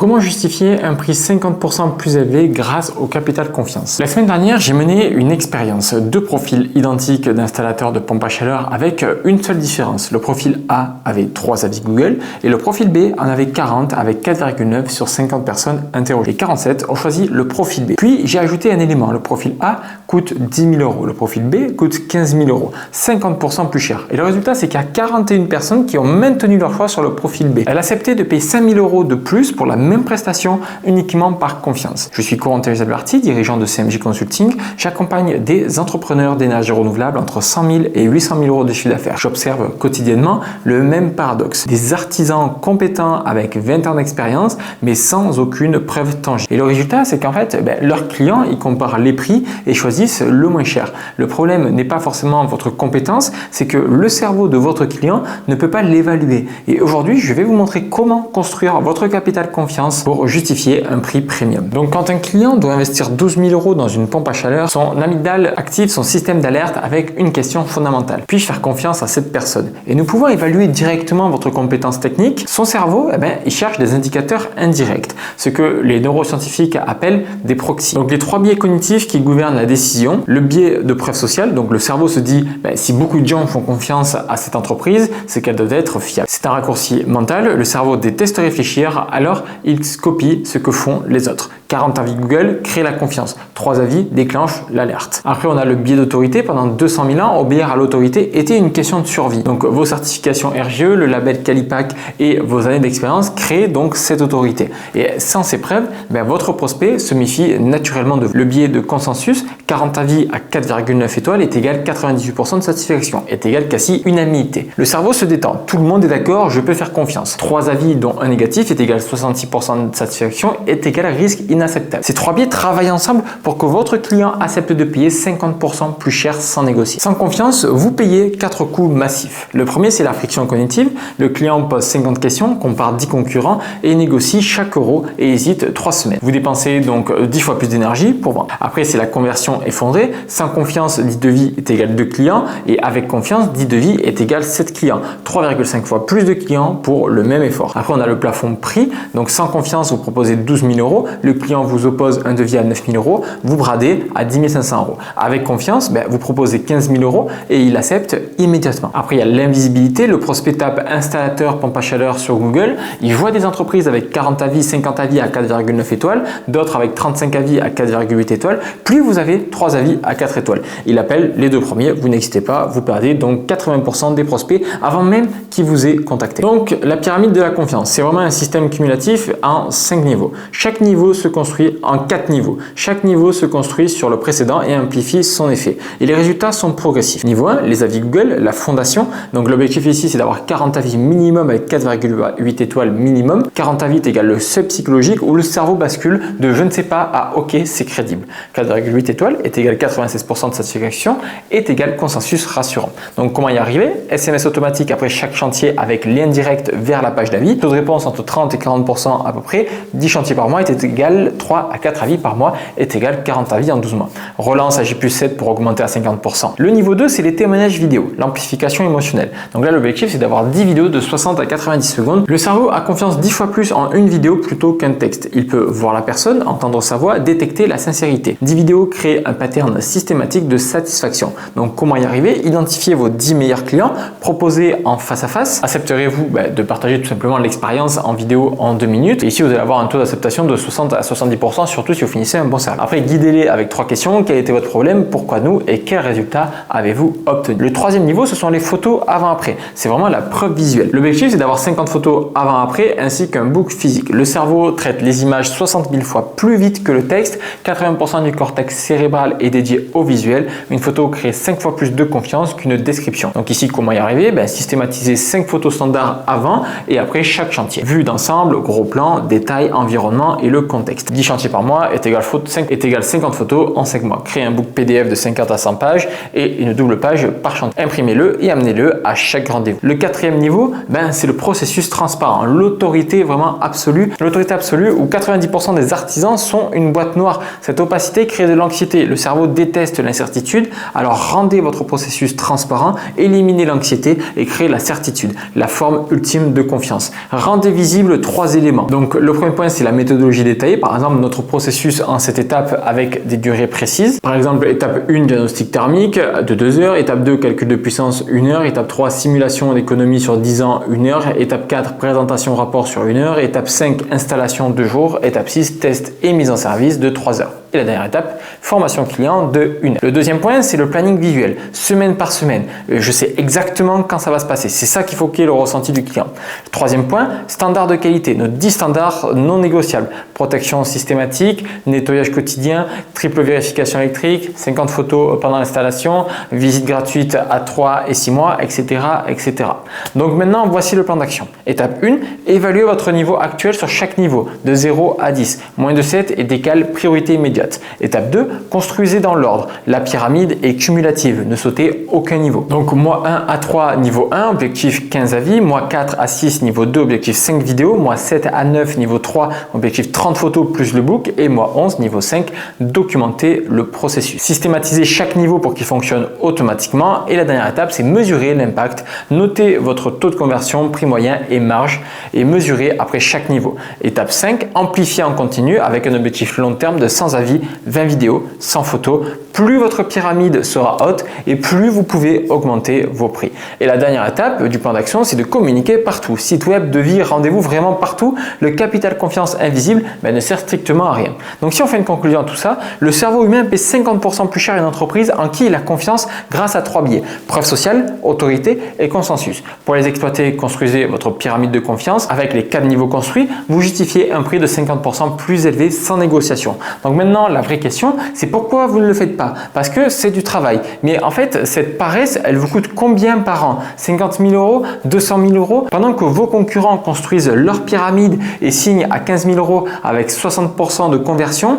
Comment justifier un prix 50% plus élevé grâce au capital confiance? La semaine dernière, j'ai mené une expérience, deux profils identiques d'installateurs de pompes à chaleur avec une seule différence. Le profil A avait 3 avis Google et le profil B en avait 40 avec 4,9 sur 50 personnes interrogées. Les 47 ont choisi le profil B. Puis j'ai ajouté un élément. Le profil A coûte 10 000 euros, le profil B coûte 15 000 euros, 50% plus cher. Et le résultat, c'est qu'il y a 41 personnes qui ont maintenu leur choix sur le profil B. Elles acceptaient de payer 5 000 euros de plus pour la même prestation uniquement par confiance. Je suis Corentin Alberti, dirigeant de CMJ Consulting. J'accompagne des entrepreneurs d'énergie renouvelable entre 100 000 et 800 000 euros de chiffre d'affaires. J'observe quotidiennement le même paradoxe. Des artisans compétents avec 20 ans d'expérience, mais sans aucune preuve tangible. Et le résultat, c'est qu'en fait, leurs clients, ils comparent les prix et choisissent le moins cher. Le problème n'est pas forcément votre compétence, c'est que le cerveau de votre client ne peut pas l'évaluer. Et aujourd'hui, je vais vous montrer comment construire votre capital confiance pour justifier un prix premium. Donc, quand un client doit investir 12 000 euros dans une pompe à chaleur, son amygdale active son système d'alerte avec une question fondamentale. Puis-je faire confiance à cette personne? Et nous pouvons évaluer directement votre compétence technique. Son cerveau, il cherche des indicateurs indirects, ce que les neuroscientifiques appellent des proxys. Donc, les 3 biais cognitifs qui gouvernent la décision. Le biais de preuve sociale, donc le cerveau se dit, si beaucoup de gens font confiance à cette entreprise, c'est qu'elle doit être fiable. C'est un raccourci mental. Le cerveau déteste réfléchir, alors il copie ce que font les autres. 40 avis Google crée la confiance. 3 avis déclenchent l'alerte. Après, on a le biais d'autorité. Pendant 200 000 ans, obéir à l'autorité était une question de survie. Donc, vos certifications RGE, le label Calipac et vos années d'expérience créent donc cette autorité. Et sans ces preuves, votre prospect se méfie naturellement de vous. Le biais de consensus, 40 avis à 4,9 étoiles est égal à 98% de satisfaction, est égal quasi unanimité. Le cerveau se détend. Tout le monde est d'accord, je peux faire confiance. 3 avis dont un négatif est égal à 66% de satisfaction, est égal à risque inacceptable. Ces 3 biais travaillent ensemble pour que votre client accepte de payer 50% plus cher sans négocier. Sans confiance, vous payez 4 coûts massifs. Le premier, c'est la friction cognitive. Le client pose 50 questions, compare 10 concurrents et négocie chaque euro et hésite 3 semaines. Vous dépensez donc 10 fois plus d'énergie pour vendre. Après, c'est la conversion effondrée. Sans confiance, 10 devis est égal à 2 clients et avec confiance, 10 devis est égal à 7 clients. 3,5 fois plus de clients pour le même effort. Après, on a le plafond prix. Donc, sans confiance, vous proposez 12 000 euros. Le client vous oppose un devis à 9 000 euros. Vous bradez à 10 500 euros. Avec confiance, vous proposez 15 000 euros et il accepte immédiatement. Après, il y a l'invisibilité. Le prospect tape installateur pompe à chaleur sur Google. Il voit des entreprises avec 40 avis, 50 avis à 4,9 étoiles, d'autres avec 35 avis à 4,8 étoiles. Plus vous avez 3 avis à 4 étoiles. Il appelle les 2 premiers. Vous n'existez pas. Vous perdez donc 80% des prospects avant même qu'il vous ait contacté. Donc, la pyramide de la confiance, c'est vraiment un système cumulatif en 5 niveaux. Chaque niveau se construit en 4 niveaux. Chaque niveau se construit sur le précédent et amplifie son effet. Et les résultats sont progressifs. Niveau 1, les avis Google, la fondation. Donc l'objectif ici, c'est d'avoir 40 avis minimum avec 4,8 étoiles minimum. 40 avis est égal le seuil psychologique où le cerveau bascule de je ne sais pas à ok, c'est crédible. 4,8 étoiles est égal à 96% de satisfaction est égal consensus rassurant. Donc comment y arriver? SMS automatique après chaque chantier avec lien direct vers la page d'avis. Taux de réponse entre 30 et 40% à peu près. 10 chantiers par mois est égal 3 à 4 avis par mois est égal 40 avis en 12 mois. Relance à J+7 pour augmenter à 50%. Le niveau 2, c'est les témoignages vidéo, l'amplification émotionnelle. Donc là, l'objectif, c'est d'avoir 10 vidéos de 60 à 90 secondes. Le cerveau a confiance 10 fois plus en une vidéo plutôt qu'un texte. Il peut voir la personne, entendre sa voix, détecter la sincérité. 10 vidéos créent un pattern systématique de satisfaction. Donc comment y arriver? Identifiez vos 10 meilleurs clients, proposez en face à face. Accepterez-vous de partager tout simplement l'expérience en vidéo en 2 minutes? Et ici, vous allez avoir un taux d'acceptation de 60 à 70%, surtout si vous finissez un bon service. Après, guidez-les avec 3 questions. Quel était votre problème? Pourquoi nous? Et quel résultat avez-vous obtenu? Le 3e niveau, ce sont les photos avant-après. C'est vraiment la preuve visuelle. L'objectif, c'est d'avoir 50 photos avant-après ainsi qu'un book physique. Le cerveau traite les images 60 000 fois plus vite que le texte. 80% du cortex cérébral est dédié au visuel. Une photo crée 5 fois plus de confiance qu'une description. Donc ici, comment y arriver? Systématiser 5 photos standards avant et après chaque chantier. Vue d'ensemble, gros plan, détail, environnement et le contexte. 10 chantiers par mois est égal 50 photos en 5 mois. Créez un book PDF de 50 à 100 pages et une double page par chantier. Imprimez-le et amenez-le à chaque rendez-vous. Le 4e niveau, c'est le processus transparent. L'autorité vraiment absolue. L'autorité absolue où 90% des artisans sont une boîte noire. Cette opacité crée de l'anxiété. Le cerveau déteste l'incertitude. Alors rendez votre processus transparent, éliminez l'anxiété et créez la certitude, la forme ultime de confiance. Rendez visible 3 éléments. Donc le premier point, c'est la méthodologie détaillée. Par exemple, notre processus en 7 étapes avec des durées précises. Par exemple, étape 1, diagnostic thermique de 2 heures. Étape 2, calcul de puissance 1 heure. Étape 3, simulation d'économie sur 10 ans 1 heure. Étape 4, présentation rapport sur 1 heure. Étape 5, installation 2 jours. Étape 6, test et mise en service de 3 heures. Et la dernière étape, formation client de 1 heure. Le deuxième point, c'est le planning visuel, semaine par semaine. Je sais exactement quand ça va se passer. C'est ça qu'il faut qu'il y ait le ressenti du client. Le troisième point, standard de qualité, nos 10 standards non négociables. Protection systématique, nettoyage quotidien, triple vérification électrique, 50 photos pendant l'installation, visite gratuite à 3 et 6 mois, etc., etc. Donc maintenant, voici le plan d'action. Étape 1, évaluez votre niveau actuel sur chaque niveau, de 0 à 10. Moins de 7 et décale priorité immédiate. Étape 2, construisez dans l'ordre. La pyramide est cumulative, ne sautez aucun niveau. Donc moi 1 à 3, niveau 1, objectif 15 avis, moi 4 à 6, niveau 2, objectif 5 vidéos, moi 7 à 9, niveau 3, objectif 30 photos plus le book, et moi 11, niveau 5, documenter le processus. Systématiser chaque niveau pour qu'il fonctionne automatiquement. Et la dernière étape, c'est mesurer l'impact. Notez votre taux de conversion, prix moyen et marge et mesurer après chaque niveau. Étape 5, amplifier en continu avec un objectif long terme de 100 avis, 20 vidéos, 100 photos. Plus votre pyramide sera haute et plus vous pouvez augmenter vos prix. Et la dernière étape du plan d'action, c'est de communiquer partout. Site web, devis, rendez-vous, vraiment partout. Le capital confiance invisible ne sert strictement à rien. Donc si on fait une conclusion à tout ça, le cerveau humain paie 50% plus cher une entreprise en qui il a confiance grâce à 3 biais. Preuve sociale, autorité et consensus. Pour les exploiter, construisez votre pyramide de confiance. Avec les 4 niveaux construits, vous justifiez un prix de 50% plus élevé sans négociation. Donc maintenant, la vraie question, c'est pourquoi vous ne le faites pas? Parce que c'est du travail. Mais en fait, cette paresse, elle vous coûte combien par an? 50 000 euros? 200 000 euros? Pendant que vos concurrents construisent leur pyramide et signent à 15 000 euros avec 60% de conversion,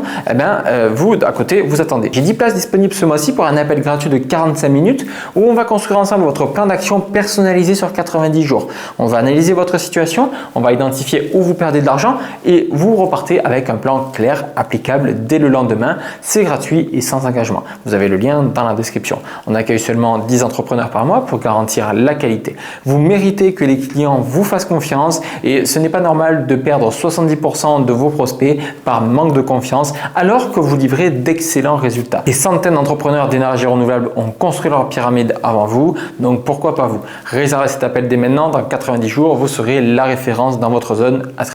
vous, à côté, vous attendez. J'ai 10 places disponibles ce mois-ci pour un appel gratuit de 45 minutes où on va construire ensemble votre plan d'action personnalisé sur 90 jours. On va analyser votre situation, on va identifier où vous perdez de l'argent et vous repartez avec un plan clair, applicable dès le lendemain. C'est gratuit et sans engagement. Vous avez le lien dans la description. On accueille seulement 10 entrepreneurs par mois pour garantir la qualité. Vous méritez que les clients vous fassent confiance et ce n'est pas normal de perdre 70% de vos prospects par manque de confiance alors que vous livrez d'excellents résultats. Des centaines d'entrepreneurs d'énergie renouvelable ont construit leur pyramide avant vous, donc pourquoi pas vous? Réservez cet appel dès maintenant, dans 90 jours, vous serez la référence dans votre zone.